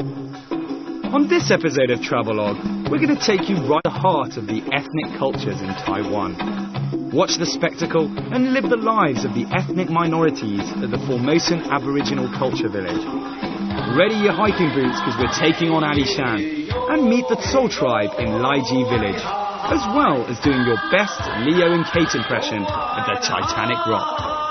On this episode of Travelogue, we're going to take you right to the heart of the ethnic cultures in Taiwan. Watch the spectacle and live the lives of the ethnic minorities at the Formosan Aboriginal Culture Village. Ready your hiking boots because we're taking on Alishan and meet the Tsou tribe in Laiji village, as well as doing your best Leo and Kate impression of the Titanic Rock.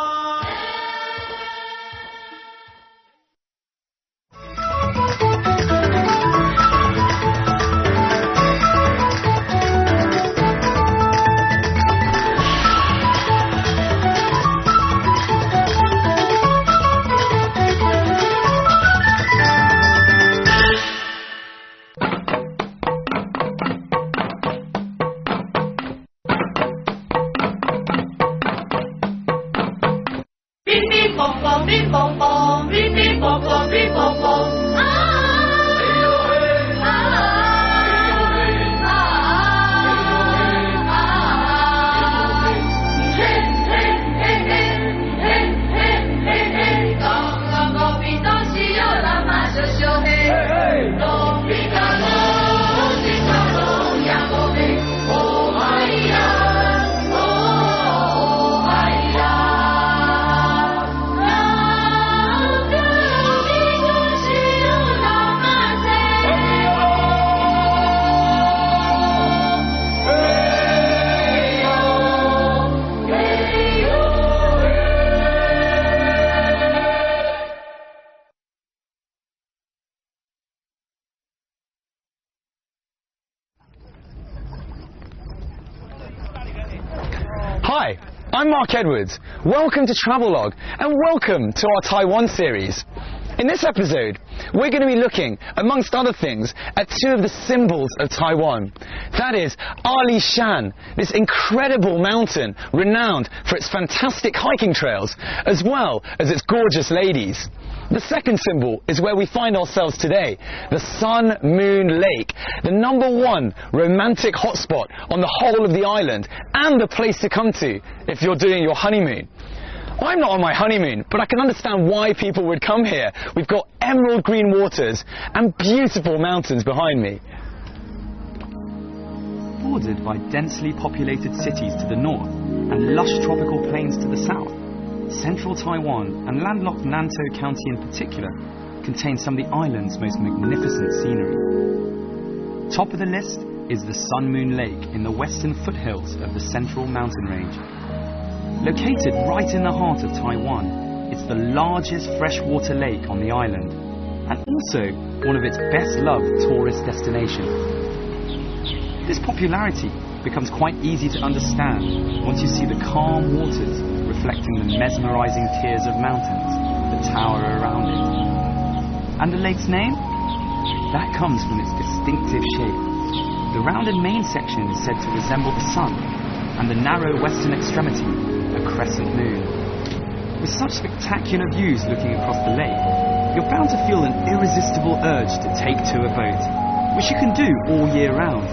Hi, I'm Mark Edwards. Welcome to Travelogue and welcome to our Taiwan series. In this episode, we're going to be looking, amongst other things, at two of the symbols of Taiwan. That is Alishan, this incredible mountain renowned for its fantastic hiking trails, as well as its gorgeous ladies. The second symbol is where we find ourselves today, the Sun Moon Lake, the #1 romantic hotspot on the whole of the island and the place to come to if you're doing your honeymoon. I'm not on my honeymoon, but I can understand why people would come here. We've got emerald green waters and beautiful mountains behind me. Bordered by densely populated cities to the north and lush tropical plains to the south, central Taiwan and landlocked Nantou County in particular contain some of the island's most magnificent scenery. Top of the list is the Sun Moon Lake in the western foothills of the central mountain range. Located right in the heart of Taiwan, it's the largest freshwater lake on the island and also one of its best-loved tourist destinations. This popularity becomes quite easy to understand once you see the calm waters reflecting the mesmerizing tiers of mountains that tower around it. And the lake's name? That comes from its distinctive shape. The rounded main section is said to resemble the sun, and the narrow western extremity a crescent moon. With such spectacular views looking across the lake, you're bound to feel an irresistible urge to take to a boat, which you can do all year round.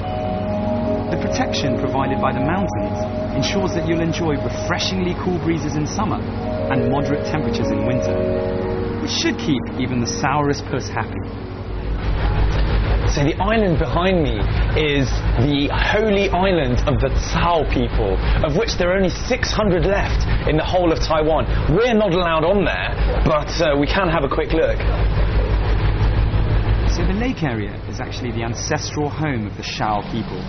The protection provided by the mountains ensures that you'll enjoy refreshingly cool breezes in summer and moderate temperatures in winter, which should keep even the sourest puss happy. So the island behind me is the holy island of the Tsou people, of which there are only 600 left in the whole of Taiwan. We're not allowed on there, but we can have a quick look. So the lake area is actually the ancestral home of the Shao people.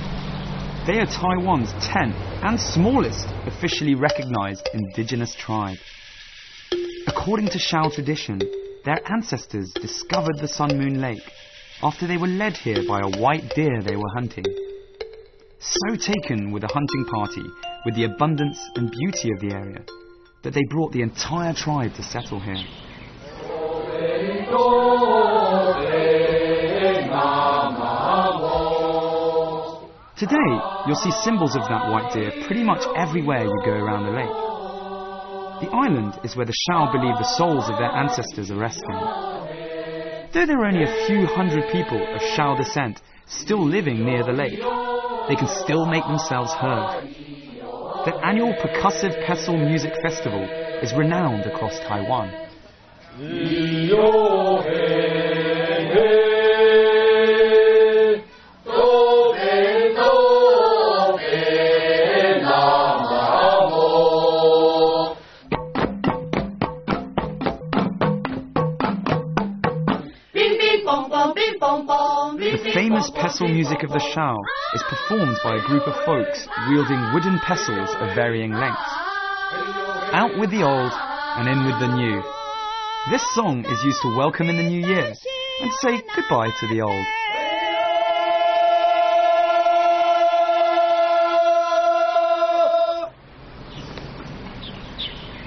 They are Taiwan's 10th and smallest officially recognized indigenous tribe. According to Shao tradition, their ancestors discovered the Sun Moon Lake after they were led here by a white deer they were hunting. So taken were the hunting party with the abundance and beauty of the area that they brought the entire tribe to settle here. Today, you'll see symbols of that white deer pretty much everywhere you go around the lake. The island is where the Shao believe the souls of their ancestors are resting. Though there are only a few hundred people of Shao descent still living near the lake, they can still make themselves heard. The annual percussive pestle music festival is renowned across Taiwan. The famous pestle music of the Shao is performed by a group of folks wielding wooden pestles of varying lengths. Out with the old and in with the new. This song is used to welcome in the new year and say goodbye to the old.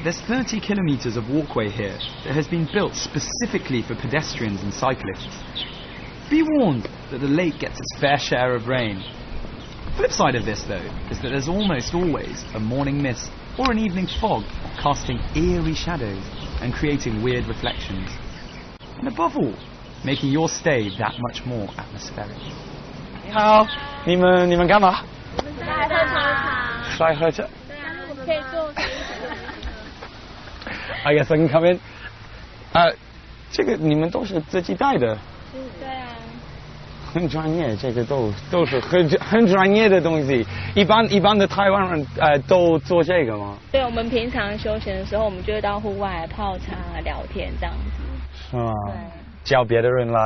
There's 30 kilometres of walkway here that has been built specifically for pedestrians and cyclists. Be warned that the lake gets its fair share of rain. The flip side of this, though, is that there's almost always a morning mist or an evening fog casting eerie shadows and creating weird reflections. And above all, making your stay that much more atmospheric. 你好，你们干嘛？来喝茶。I guess I can come in. 这个你们都是自己带的？对啊。很专业，这个都是很专业的东西。一般的台湾人都做这个吗？对，我们平常休闲的时候，我们就会到户外泡茶、聊天这样子。是吗？对。叫别的人来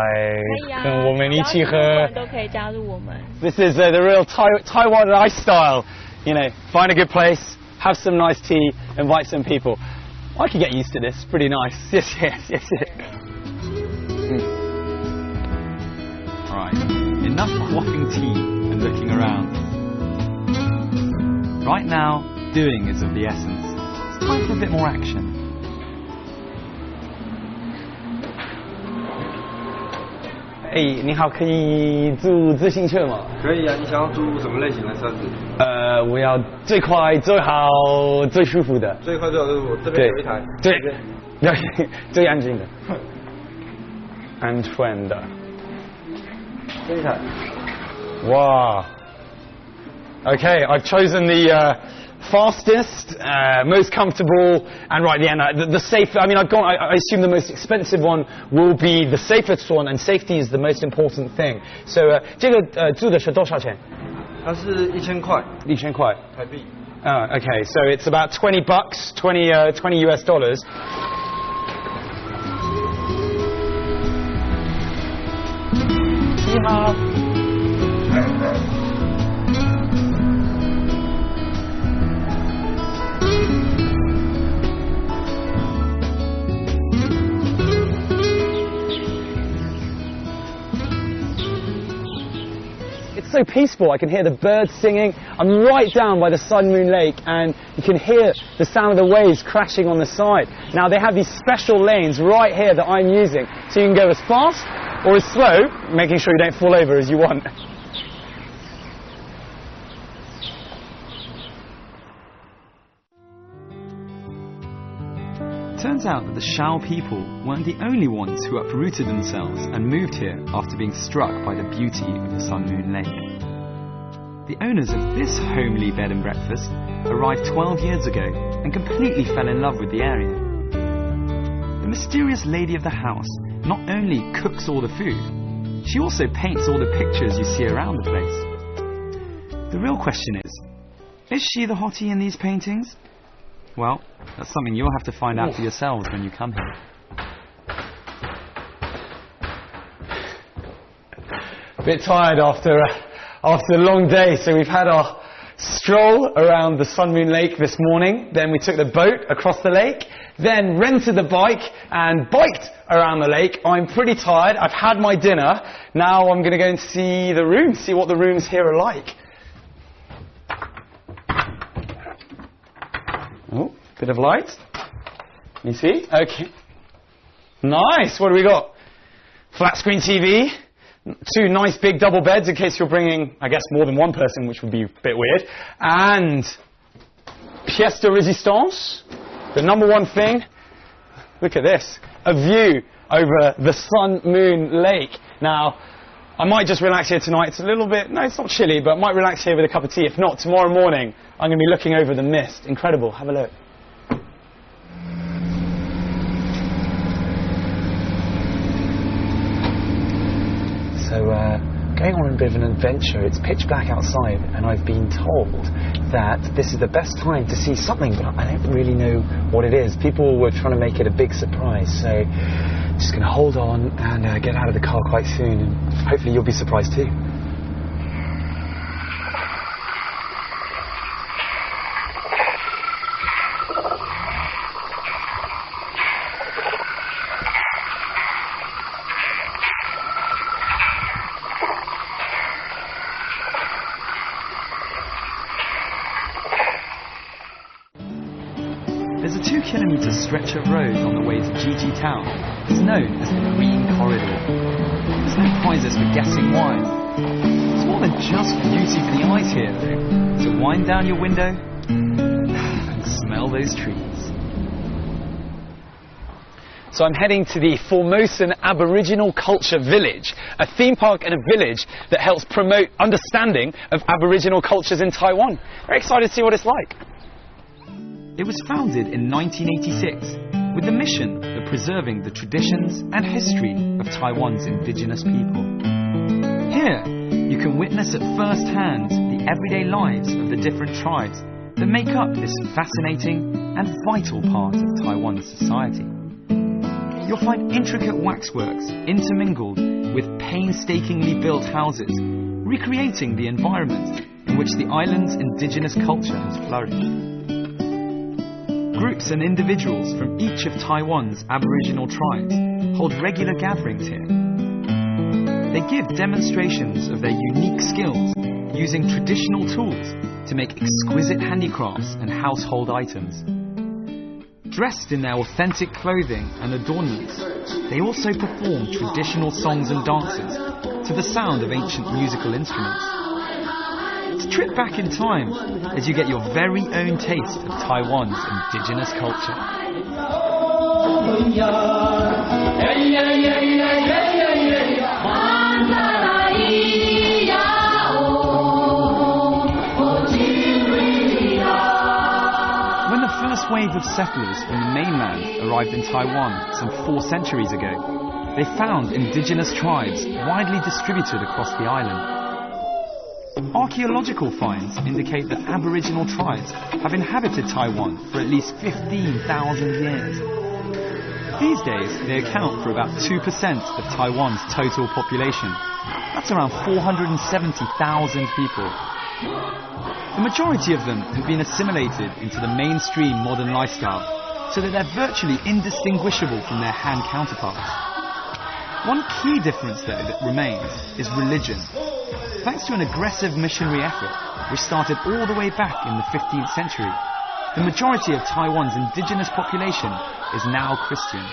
跟我们一起喝。都可以加入我们。This is the real Taiwan lifestyle. You know, find a good place, have some nice tea, invite some people. I could get used to this. Pretty nice. Yes. Right, enough quaffing tea and looking around. Right now, doing is of the essence. It's time for a bit more action. Hey, 你好，可以租自行车吗？可以啊，你想要租什么类型的车子？我要最快、最好、最舒服的。最快最好就是我这边有一台。对，最安静的。安全的。这一台。Wow. Okay, I've chosen the fastest, most comfortable, and right at the end, the safe. I mean, I assume the most expensive one will be the safest one, and safety is the most important thing. So, 这个租的是多少钱？它是1000块。1000块台币。Okay, so it's about $20, $20 US dollars. It's so peaceful. I can hear the birds singing. I'm right down by the Sun Moon Lake, and you can hear the sound of the waves crashing on the side. Now they have these special lanes right here that I'm using, so you can go as fast or as slow, making sure you don't fall over as you want. Turns out that the Shao people weren't the only ones who uprooted themselves and moved here after being struck by the beauty of the Sun Moon Lake. The owners of this homely bed and breakfast arrived 12 years ago and completely fell in love with the area. The mysterious lady of the house not only cooks all the food, she also paints all the pictures you see around the place. The real question is she the hottie in these paintings? Well, that's something you'll have to find out for yourselves when you come here. A bit tired after a long day, so we've had our stroll around the Sun Moon Lake this morning, then we took the boat across the lake, then rented the bike and biked around the lake. I'm pretty tired, I've had my dinner, now I'm going to go and see the rooms, see what the rooms here are like. Oh, bit of light. You see? Okay. Nice. What do we got? Flat screen TV. 2 nice big double beds in case you're bringing, I guess, more than one person, which would be a bit weird. And pièce de résistance. The number one thing. Look at this. A view over the Sun Moon Lake. Now, I might just relax here tonight. It's a little bit, no, it's not chilly, but I might relax here with a cup of tea. If not, tomorrow morning, I'm going to be looking over the mist. Incredible. Have a look. So, going on a bit of an adventure. It's pitch black outside, and I've been told that this is the best time to see something, but I don't really know what it is. People were trying to make it a big surprise. So, just going to hold on and get out of the car quite soon, and hopefully you'll be surprised too. There's a 2-kilometre stretch of road on the way to GT Town. It's known as the Green Corridor. There's no prizes for guessing why. It's more than just beauty for the eyes here, though. So wind down your window and smell those trees. So I'm heading to the Formosan Aboriginal Culture Village, a theme park and a village that helps promote understanding of Aboriginal cultures in Taiwan. Very excited to see what it's like. It was founded in 1986 with the mission of preserving the traditions and history of Taiwan's indigenous people. Here, you can witness at first hand the everyday lives of the different tribes that make up this fascinating and vital part of Taiwan's society. You'll find intricate waxworks intermingled with painstakingly built houses, recreating the environment in which the island's indigenous culture has flourished. Groups and individuals from each of Taiwan's Aboriginal tribes hold regular gatherings here. They give demonstrations of their unique skills using traditional tools to make exquisite handicrafts and household items. Dressed in their authentic clothing and adornments, they also perform traditional songs and dances to the sound of ancient musical instruments. It's a trip back in time as you get your very own taste of Taiwan's indigenous culture. When the first wave of settlers from the mainland arrived in Taiwan some 4 centuries ago, they found indigenous tribes widely distributed across the island. Archaeological finds indicate that Aboriginal tribes have inhabited Taiwan for at least 15,000 years. These days, they account for about 2% of Taiwan's total population. That's around 470,000 people. The majority of them have been assimilated into the mainstream modern lifestyle, so that they're virtually indistinguishable from their Han counterparts. One key difference, though, that remains is religion. Thanks to an aggressive missionary effort, which started all the way back in the 15th century, the majority of Taiwan's indigenous population is now Christian.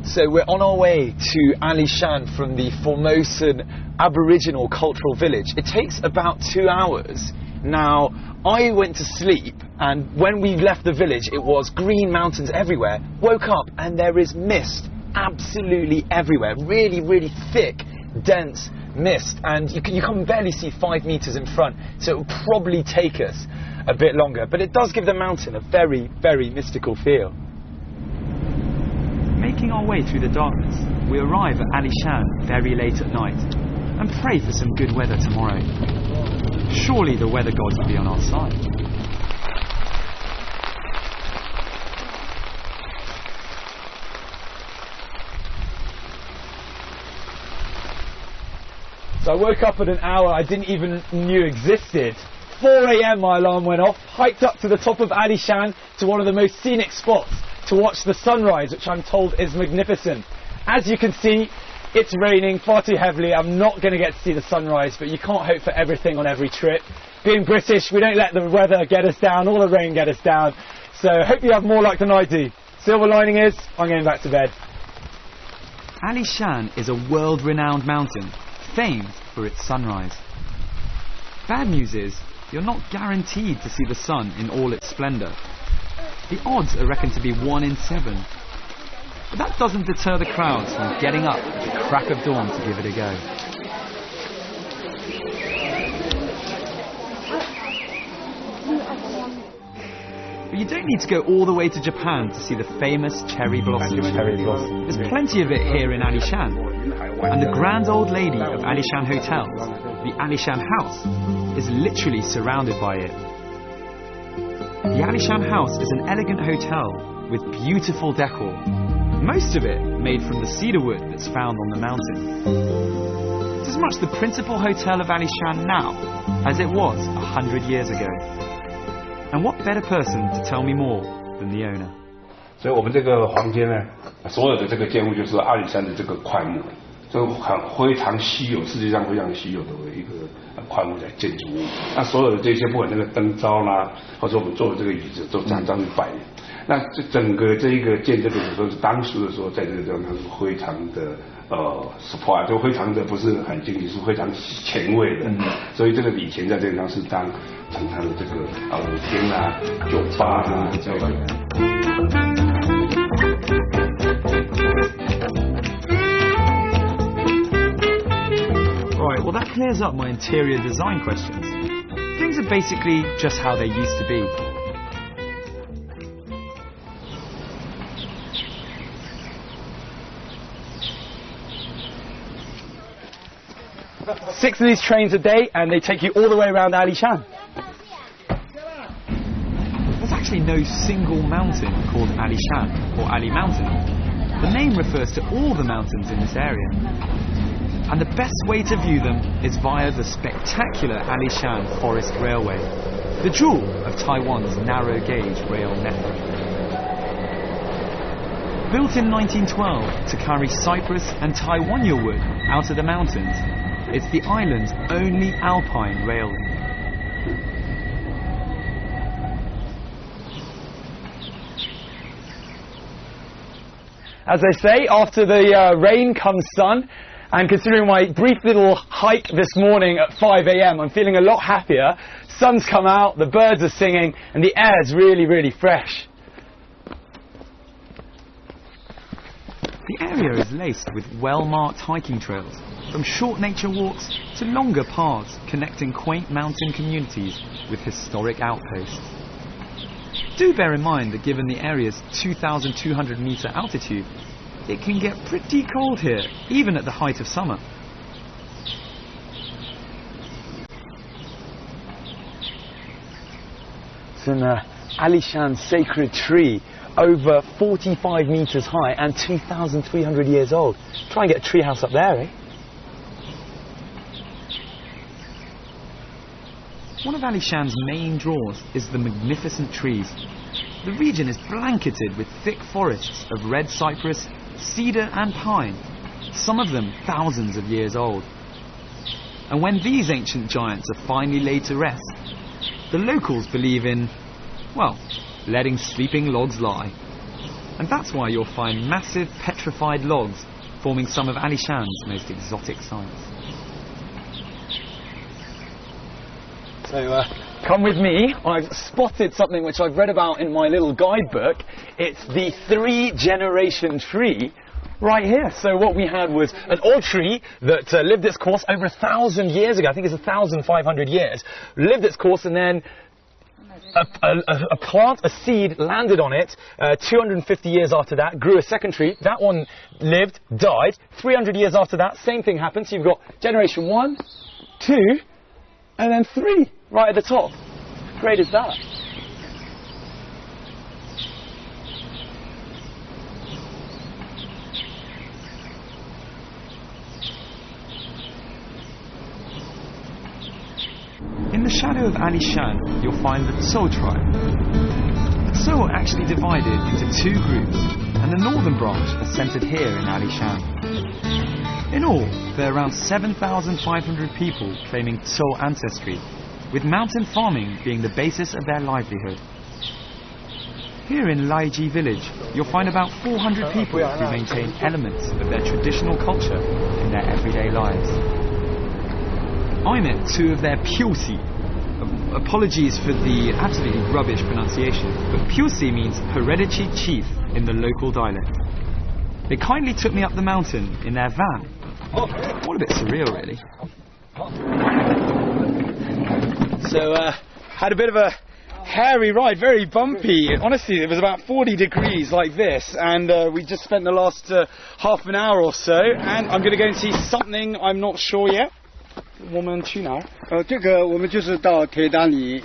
So we're on our way to Alishan from the Formosan Aboriginal Cultural Village. It takes about 2 hours. Now, I went to sleep, and when we left the village, it was green mountains everywhere. Woke up, and there is mist absolutely everywhere. Really, really thick, dense mist. And you can barely see 5 meters in front, so it will probably take us a bit longer. But it does give the mountain a very, very mystical feel. Making our way through the darkness, we arrive at Alishan very late at night and pray for some good weather tomorrow. Surely the weather gods will be on our side. So I woke up at an hour I didn't even knew existed. 4 a.m. my alarm went off, hiked up to the top of Alishan to one of the most scenic spots to watch the sunrise, which I'm told is magnificent. As you can see, it's raining far too heavily. I'm not going to get to see the sunrise, but you can't hope for everything on every trip. Being British, we don't let the weather get us down or the rain get us down. So hope you have more luck than I do. Silver lining is, I'm going back to bed. Alishan is a world-renowned mountain, famed for its sunrise. Bad news is, you're not guaranteed to see the sun in all its splendour. The odds are reckoned to be 1 in 7. But that doesn't deter the crowds from getting up at the crack of dawn to give it a go. But you don't need to go all the way to Japan to see the famous cherry blossom. There's plenty of it here in Alishan. And the grand old lady of Alishan Hotels the Alishan House, is literally surrounded by it. The Alishan House is an elegant hotel with beautiful decor, most of it made from the cedar wood that's found on the mountain. It's as much the principal hotel of Alishan now as it was 100 years ago. And what better person to tell me more than the owner? 所以我们这个房间呢，所有的这个建物就是阿里山的这个块木，这个非常稀有，世界上非常稀有的一个块木的建筑物。那所有的这些，不管那个灯罩啦，或者我们坐的这个椅子，都常常去摆。那这整个这一个建这个的时候，是当时的时候，在这个地方它是非常的supply， 就非常的不是很经济，是非常前卫的。所以这个以前在这个地方是当成它的这个舞厅啊、酒吧啊这个。Right, well that clears up my interior design questions. Things are basically just how they used to be. Six of these trains a day, and they take you all the way around Alishan. There's actually no single mountain called Alishan or Ali Mountain. The name refers to all the mountains in this area. And the best way to view them is via the spectacular Alishan Forest Railway, the jewel of Taiwan's narrow gauge rail network. Built in 1912 to carry cypress and Taiwania wood out of the mountains, it's the island's only alpine rail link. As they say, after the rain comes sun, and considering my brief little hike this morning at 5 a.m, I'm feeling a lot happier. Sun's come out, the birds are singing, and the air's really, really fresh. The area is laced with well-marked hiking trails, from short nature walks to longer paths connecting quaint mountain communities with historic outposts. Do bear in mind that given the area's 2,200 metre altitude, it can get pretty cold here, even at the height of summer. It's an Alishan sacred tree, over 45 metres high and 2,300 years old. Try and get a tree house up there, eh? One of Alishan's main draws is the magnificent trees. The region is blanketed with thick forests of red cypress, cedar and pine, some of them thousands of years old. And when these ancient giants are finally laid to rest, the locals believe in, well, letting sleeping logs lie. And that's why you'll find massive petrified logs forming some of Alishan's most exotic sights. So come with me. I've spotted something which I've read about in my little guidebook. It's the 3-generation tree right here. So what we had was an old tree that lived its course over 1,000 years ago. I think it's 1,500 years. Lived its course, and then a plant, a seed landed on it 250 years after that, grew a second tree. That one lived, died. 300 years after that, same thing happened. So you've got generation 1, 2, and then 3 right at the top. How great is that? In the shadow of Alishan, you'll find the Tso tribe. The Tso are actually divided into 2 groups, and the northern branch is centred here in Alishan. In all, there are around 7,500 people claiming Tso ancestry, with mountain farming being the basis of their livelihood. Here in Laiji village, you'll find about 400 people who maintain elements of their traditional culture in their everyday lives. I met 2 of their Pyusi. Apologies for the absolutely rubbish pronunciation, but Pyusi means hereditary chief in the local dialect. They kindly took me up the mountain in their van. All a bit surreal, really. So, had a bit of a hairy ride, very bumpy. Honestly, it was about 40 degrees like this, and we just spent the last half an hour or so, and I'm going to go and see something I'm not sure yet. 我们去哪儿？这个我们就是到铁达尼。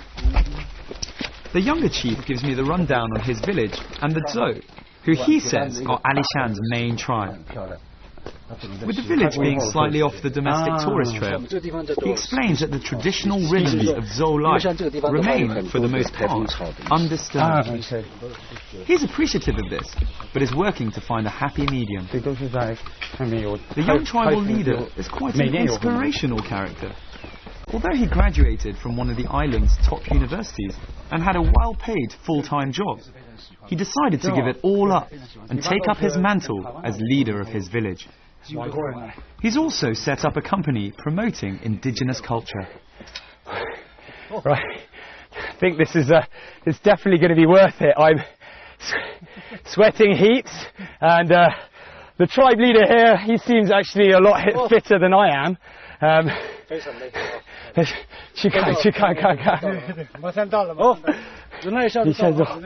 The younger chief gives me the rundown on his village and the Dzo, who he says are Ali Shan's main tribe. With the village being slightly off the domestic tourist trail, he explains that the traditional rhythms of Dzo life remain, for the most part, undisturbed. He's appreciative of this, but is working to find a happy medium. The young tribal leader is quite an inspirational character. Although he graduated from one of the island's top universities and had a well-paid full-time job, he decided to give it all up and take up his mantle as leader of his village. He's also set up a company promoting indigenous culture. Right, I think this is it's definitely going to be worth it. I'm sweating heaps, and the tribe leader here, he seems actually a lot fitter than I am. 去看。马上到了。哦，那一下子到了。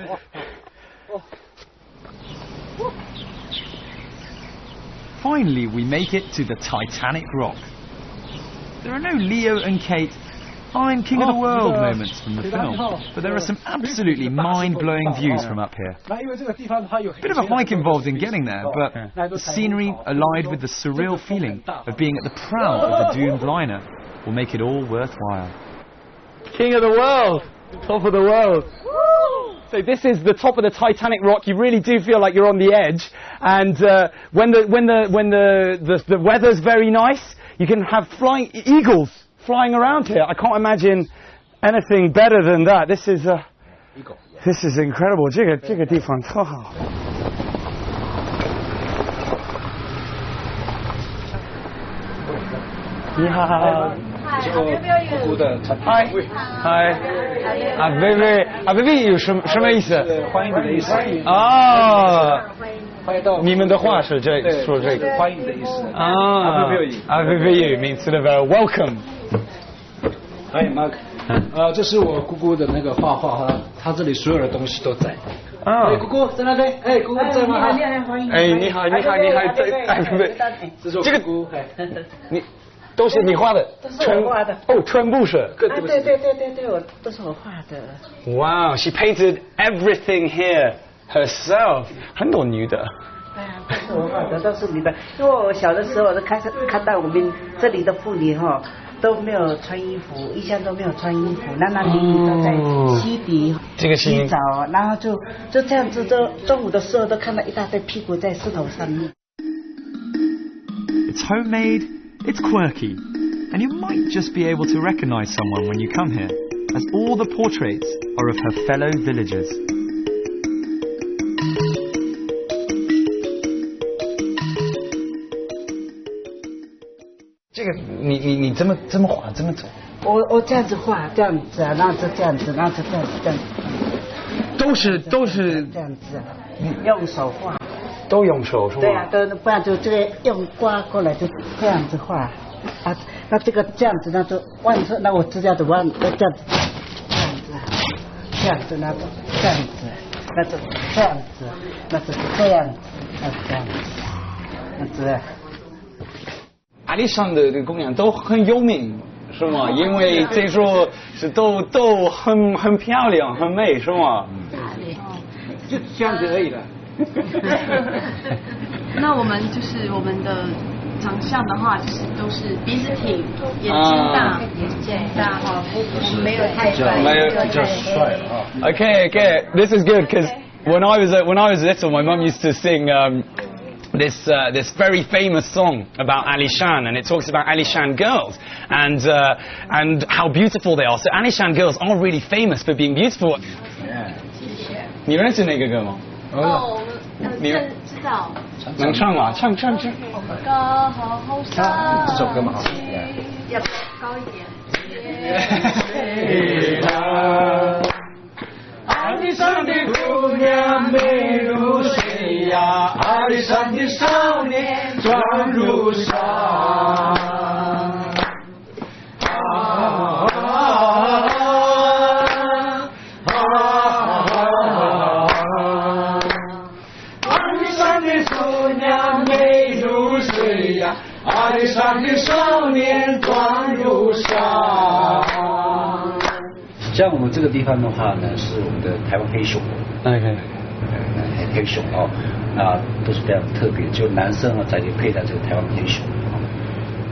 Finally, we make it to the Titanic Rock. There are no Leo and Kate, I'm king of the world moments from the film, but there are some absolutely mind-blowing views from up here. Bit of a hike involved in getting there, but the scenery, allied with the surreal feeling of being at the prow of the doomed liner, will make it all worthwhile. King of the world! Top of the world! So this is the top of the Titanic Rock. You really do feel like you're on the edge, and when the weather's very nice, you can have flying eagles flying around here. I can't imagine anything better than that. This is incredible. 这个地方特好。你好。 嗨啊 baby 有什么意思？欢迎你的意思啊。你们的话是说这个欢迎的意思啊。baby means sort of welcome. Hi Mark， 这是我姑姑的那个画画哈，她这里所有的东西都在。哎，姑姑在那边，哎，姑姑在吗？哎，你好，这个姑姑，你。 都是你画的，全部是。对，我都是我画的。Wow, she painted everything here herself. 很多女的。对啊，都是我画的，都是你的。因为我小的时候，我就看到我们这里的妇女哈都没有穿衣服，一向都没有穿衣服，男女都在溪底洗澡，然后就这样子，中午的时候都看到一大堆屁股在石头上面。It's homemade. It's quirky, and you might just be able to recognise someone when you come here, as all the portraits are of her fellow villagers. 这个你这么画这么走？我这样子画，这样子啊，然后就这样子，然后就这样子。都是这样子，用手画。 都用手是吗？对啊，不然就这个用刮过来就这样子画啊，那这个这样子，那就那我知道的弯，这样子，这样子，那就这样子，那就这样子，那就是这样子，那这样子，那这。阿里山的姑娘都很有名，是吗？因为听说是都很漂亮，很美，是吗？就这样子而已了。那我们就是我们的长相的话，就是都是鼻子挺，眼睛大，哈，没有太帅，没有比较帅啊。Okay, this is good because when I was little, my mum used to sing this very famous song about Ali Shan, and it talks about Ali Shan girls and how beautiful they are. So Ali Shan girls are really famous for being beautiful. 你认识那个歌吗？ 哦，知道。能唱吗？唱。这首歌蛮好听的。要高一点。阿里山的姑娘美如水呀，阿里山的少年壮如山。 阿里山的少年壮如路上。像我们这个地方的话呢，是我们的台湾黑熊。OK。黑熊哦，那都是非常特别，就男生啊才可以佩戴这个台湾黑熊。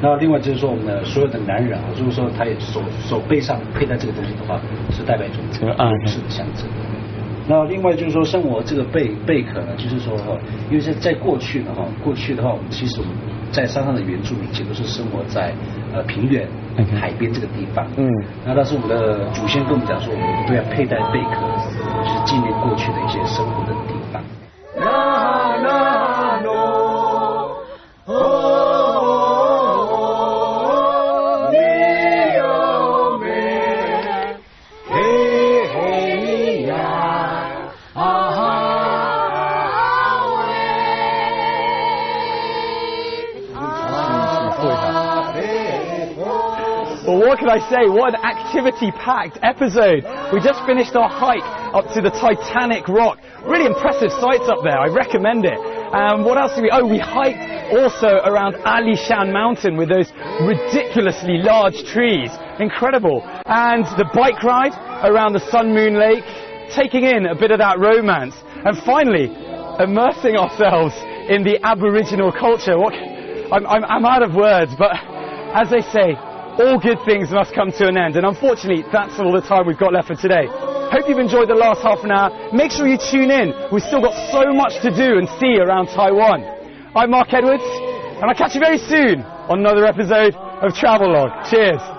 那另外就是说，我们的所有的男人啊，如果说他也手背上佩戴这个东西的话，是代表一种勇士的象征。那另外就是说，像我这个贝壳呢，就是说哈，因为在过去呢哈，过去的话，我们其实我们在山上的原住民其实都是生活在平原、海边这个地方。那但是我们的祖先跟我们讲说，我们都要佩戴贝壳，就是纪念过去的一些生活的地方。Well, what can I say? What an activity-packed episode. We just finished our hike up to the Titanic Rock. Really impressive sights up there. I recommend it. What else did we... Oh, we hiked also around Ali Shan Mountain with those ridiculously large trees. Incredible. And the bike ride around the Sun Moon Lake, taking in a bit of that romance. And finally, immersing ourselves in the Aboriginal culture. I'm out of words, but as they say, all good things must come to an end, and unfortunately that's all the time we've got left for today. Hope you've enjoyed the last half an hour. Make sure you tune in. We've still got so much to do and see around Taiwan. I'm Mark Edwards, and I'll catch you very soon on another episode of Travelogue. Cheers.